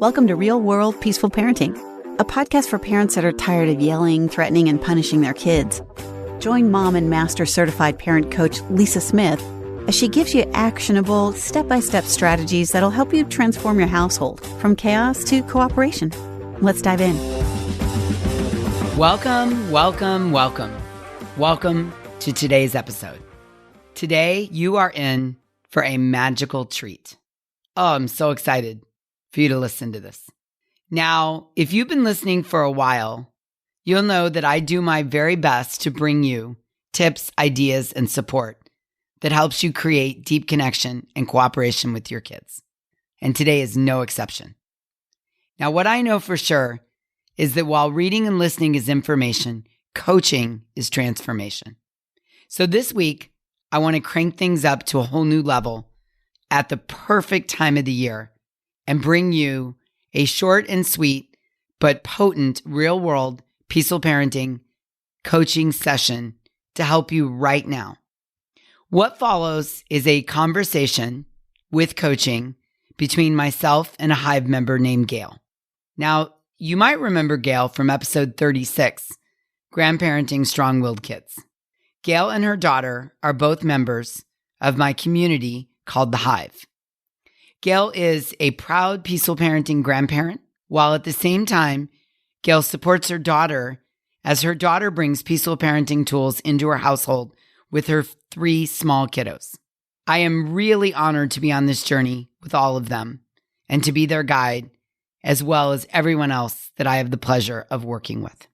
Welcome to Real World Peaceful Parenting, a podcast for parents that are tired of yelling, threatening, and punishing their kids. Join mom and master certified parent coach Lisa Smith as she gives you actionable, step-by-step strategies that'll help you transform your household from chaos to cooperation. Let's dive in. Welcome to today's episode. Today, you are in for a magical treat. Oh, I'm so excited for you to listen to this. Now, if you've been listening for a while, you'll know that I do my very best to bring you tips, ideas, and support that helps you create deep connection and cooperation with your kids. And today is no exception. Now, what I know for sure is that while reading and listening is information, coaching is transformation. So this week, I want to crank things up to a whole new level at the perfect time of the year and bring you a short and sweet but potent real-world peaceful parenting coaching session to help you right now. What follows is a conversation with coaching between myself and a Hive member named Gail. Now, you might remember Gail from episode 36, Grandparenting Strong-Willed Kids. Gail and her daughter are both members of my community called the Hive. Gail is a proud peaceful parenting grandparent, while at the same time, Gail supports her daughter as her daughter brings peaceful parenting tools into her household with her 3 small kiddos. I am really honored to be on this journey with all of them and to be their guide, as well as everyone else that I have the pleasure of working with.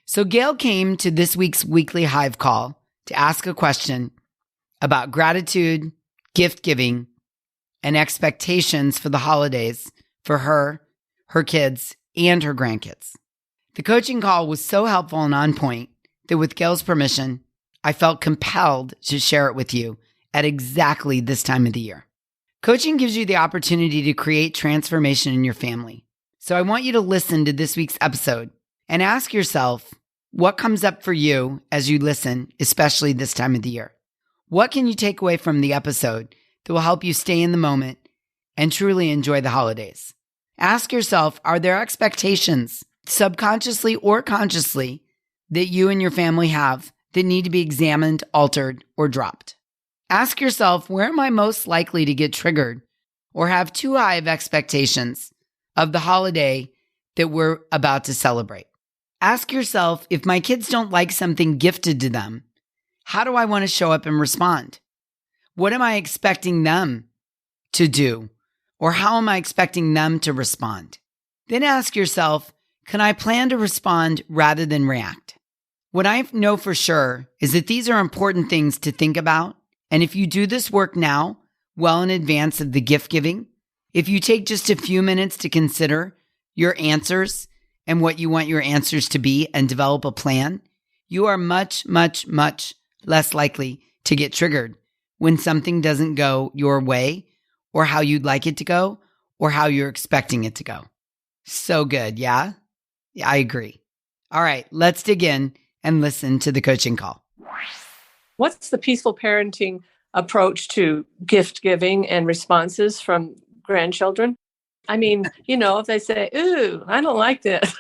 So Gail came to this week's weekly Hive call to ask a question about gratitude, gift giving, and expectations for the holidays for her kids, and her grandkids. The coaching call was so helpful and on point that with Gail's permission, I felt compelled to share it with you at exactly this time of the year. Coaching gives you the opportunity to create transformation in your family. So I want you to listen to this week's episode and ask yourself what comes up for you as you listen, especially this time of the year. What can you take away from the episode that will help you stay in the moment and truly enjoy the holidays? Ask yourself, are there expectations, subconsciously or consciously, that you and your family have that need to be examined, altered, or dropped? Ask yourself, where am I most likely to get triggered or have too high of expectations of the holiday that we're about to celebrate? Ask yourself, if my kids don't like something gifted to them, how do I want to show up and respond? What am I expecting them to do? Or how am I expecting them to respond? Then ask yourself, can I plan to respond rather than react? What I know for sure is that these are important things to think about. And if you do this work now, well in advance of the gift giving, if you take just a few minutes to consider your answers and what you want your answers to be and develop a plan, you are much, much, much less likely to get triggered when something doesn't go your way or how you'd like it to go or how you're expecting it to go. So good, yeah? Yeah, I agree. All right, let's dig in and listen to the coaching call. What's the peaceful parenting approach to gift giving and responses from grandchildren? I mean, if they say, ooh, I don't like this,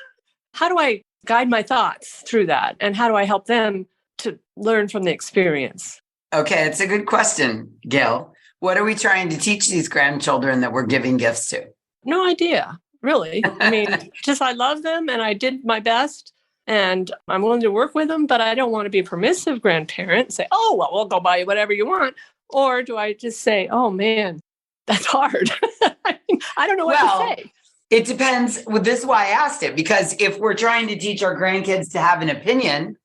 how do I guide my thoughts through that? And how do I help them to learn from the experience? Okay, it's a good question, Gail. What are we trying to teach these grandchildren that we're giving gifts to? No idea, really. I mean, just I love them and I did my best and I'm willing to work with them, but I don't want to be a permissive grandparent and say, oh, well, we'll go buy you whatever you want. Or do I just say, oh, man, that's hard. I don't know what to say. It depends. Well, this is why I asked it, because if we're trying to teach our grandkids to have an opinion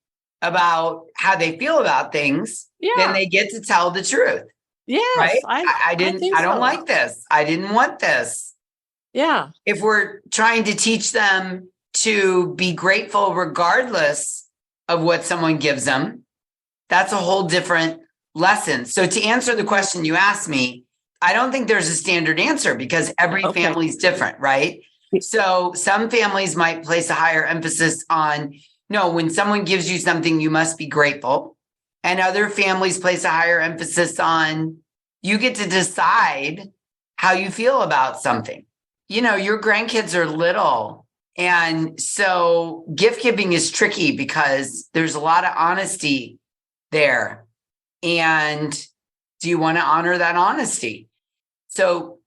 about how they feel about things, then they get to tell the truth. Yes, right? I don't like this. I didn't want this. Yeah. If we're trying to teach them to be grateful regardless of what someone gives them, that's a whole different lesson. So to answer the question you asked me, I don't think there's a standard answer because every family is different, right? So some families might place a higher emphasis on, no, when someone gives you something, you must be grateful. And other families place a higher emphasis on, you get to decide how you feel about something. your grandkids are little. And so gift giving is tricky because there's a lot of honesty there. And do you want to honor that honesty? So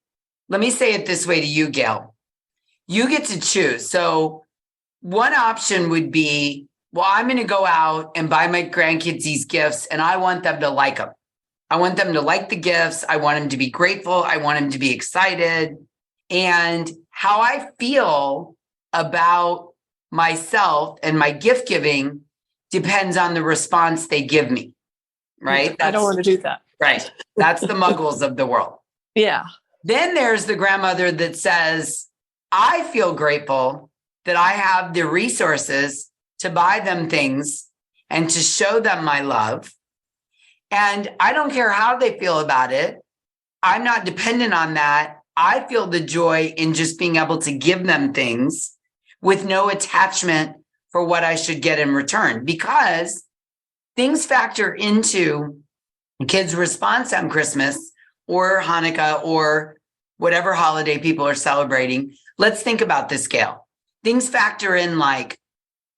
let me say it this way to you, Gail. You get to choose. So one option would be, well, I'm going to go out and buy my grandkids these gifts, and I want them to like them. I want them to like the gifts. I want them to be grateful. I want them to be excited. And how I feel about myself and my gift giving depends on the response they give me, right? I don't want to do that. Right. That's the muggles of the world. Yeah. Then there's the grandmother that says, I feel grateful that I have the resources to buy them things and to show them my love. And I don't care how they feel about it. I'm not dependent on that. I feel the joy in just being able to give them things with no attachment for what I should get in return, because things factor into kids' response on Christmas or Hanukkah or whatever holiday people are celebrating. Let's think about this, Gail. Things factor in like,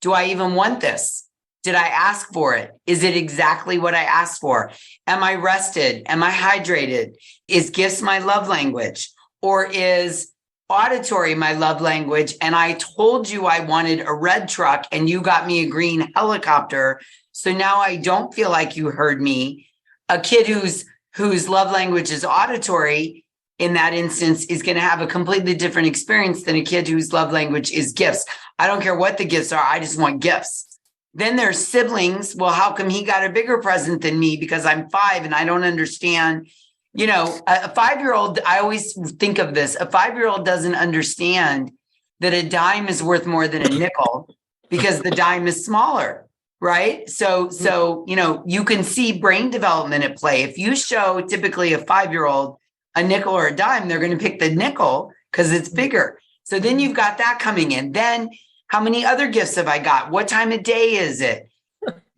do I even want this? Did I ask for it? Is it exactly what I asked for? Am I rested? Am I hydrated? Is gifts my love language? Or is auditory my love language? And I told you I wanted a red truck and you got me a green helicopter. So now I don't feel like you heard me. A kid whose love language is auditory in that instance is going to have a completely different experience than a kid whose love language is gifts. I don't care what the gifts are. I just want gifts. Then there's siblings. Well, how come he got a bigger present than me because I'm 5 and I don't understand? A 5-year-old, I always think of this. A 5-year-old doesn't understand that a dime is worth more than a nickel because the dime is smaller, right? So, you can see brain development at play. If you show typically a 5-year-old a nickel or a dime, they're going to pick the nickel because it's bigger. So then you've got that coming in. Then how many other gifts have I got? What time of day is it?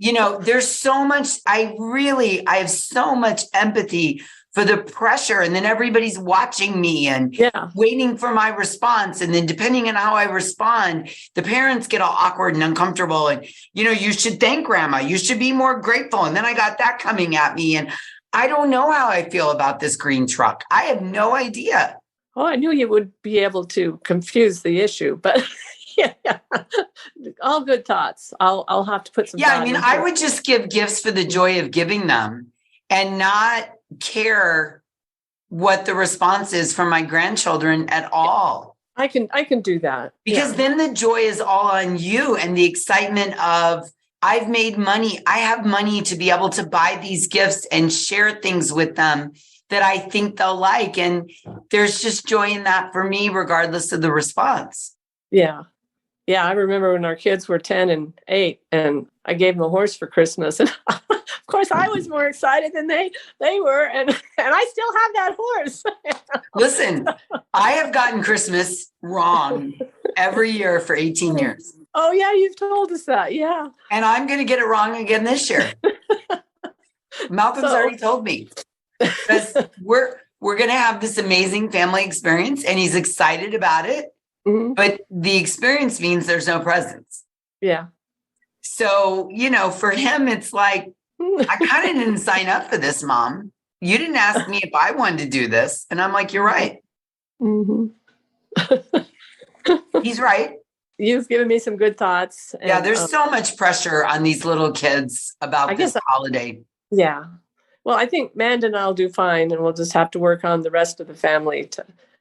There's so much, I have so much empathy for the pressure. And then everybody's watching me and waiting for my response. And then depending on how I respond, the parents get all awkward and uncomfortable. And, you should thank grandma. You should be more grateful. And then I got that coming at me. And I don't know how I feel about this green truck. I have no idea. Oh, I knew you would be able to confuse the issue, but yeah, all good thoughts. I'll have to put some. Yeah, I would just give gifts for the joy of giving them and not care what the response is from my grandchildren at all. I can do that because then the joy is all on you and the excitement of I've made money. I have money to be able to buy these gifts and share things with them that I think they'll like. And there's just joy in that for me, regardless of the response. Yeah. Yeah. I remember when our kids were 10 and 8 and I gave them a horse for Christmas. And of course I was more excited than they were. And I still have that horse. Listen, I have gotten Christmas wrong every year for 18 years. Oh, yeah, you've told us that. Yeah. And I'm going to get it wrong again this year. Malcolm's already told me. Because we're going to have this amazing family experience and he's excited about it. Mm-hmm. But the experience means there's no presents. Yeah. So, for him, it's like, I kind of didn't sign up for this, Mom. You didn't ask me if I wanted to do this. And I'm like, you're right. Mm-hmm. He's right. You've given me some good thoughts. And, there's so much pressure on these little kids about this holiday. Yeah. Well, I think Manda and I'll do fine, and we'll just have to work on the rest of the family.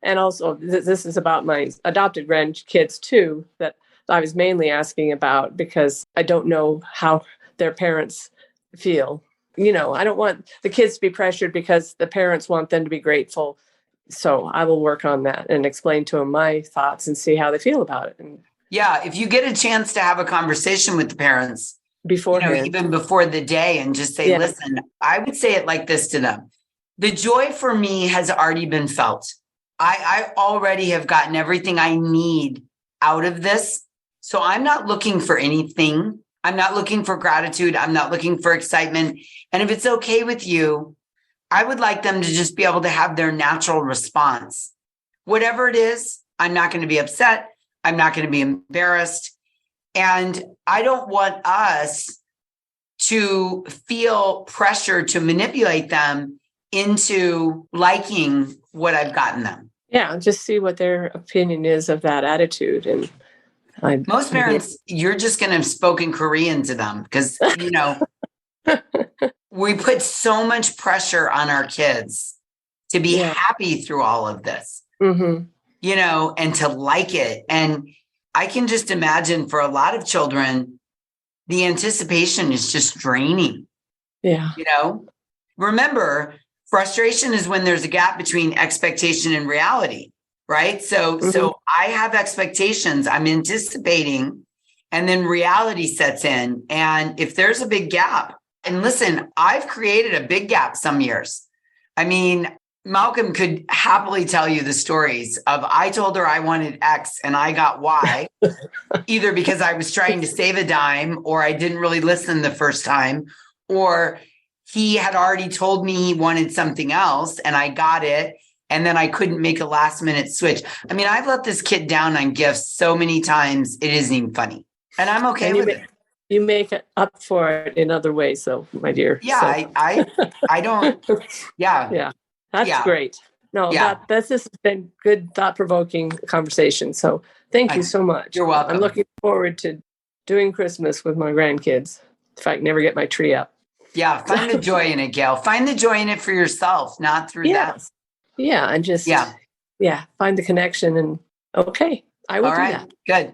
And also, this is about my adopted grandkids, too, that I was mainly asking about because I don't know how their parents feel. I don't want the kids to be pressured because the parents want them to be grateful. So I will work on that and explain to them my thoughts and see how they feel about it. And yeah, if you get a chance to have a conversation with the parents beforehand, even before the day, and just say, listen, I would say it like this to them. The joy for me has already been felt. I already have gotten everything I need out of this. So I'm not looking for anything. I'm not looking for gratitude. I'm not looking for excitement. And if it's okay with you, I would like them to just be able to have their natural response. Whatever it is, I'm not going to be upset. I'm not going to be embarrassed. And I don't want us to feel pressure to manipulate them into liking what I've gotten them. Yeah, just see what their opinion is of that attitude. And most parents, you're just going to have spoken Korean to them because, we put so much pressure on our kids to be happy through all of this, and to like it. And I can just imagine for a lot of children, the anticipation is just draining. Yeah. Remember, frustration is when there's a gap between expectation and reality, right? So I have expectations, I'm anticipating, and then reality sets in. And if there's a big gap, and listen, I've created a big gap some years. I mean, Malcolm could happily tell you the stories of I told her I wanted X and I got Y, either because I was trying to save a dime or I didn't really listen the first time, or he had already told me he wanted something else and I got it. And then I couldn't make a last minute switch. I mean, I've let this kid down on gifts so many times, it isn't even funny. And I'm okay with it. You make it up for it in other ways, though, my dear. Yeah, so. I don't. Yeah. Yeah. That's great. No, this has been good, thought-provoking conversation. So thank you so much. You're welcome. I'm looking forward to doing Christmas with my grandkids if I can never get my tree up. Yeah, find the joy in it, Gail. Find the joy in it for yourself, not through that. Yeah, and just find the connection. And okay, I will do that. Good.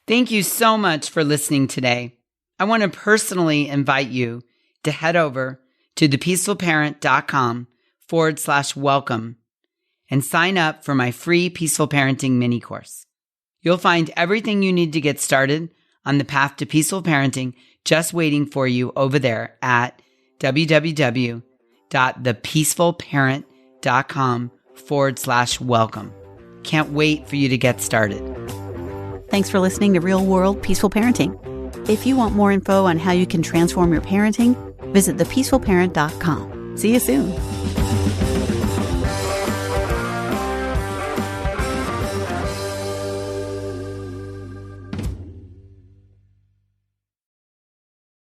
Thank you so much for listening today. I want to personally invite you to head over to thepeacefulparent.com/welcome and sign up for my free Peaceful Parenting mini course. You'll find everything you need to get started on the path to peaceful parenting just waiting for you over there at www.thepeacefulparent.com/welcome. Can't wait for you to get started. Thanks for listening to Real World Peaceful Parenting. If you want more info on how you can transform your parenting, visit thepeacefulparent.com. See you soon.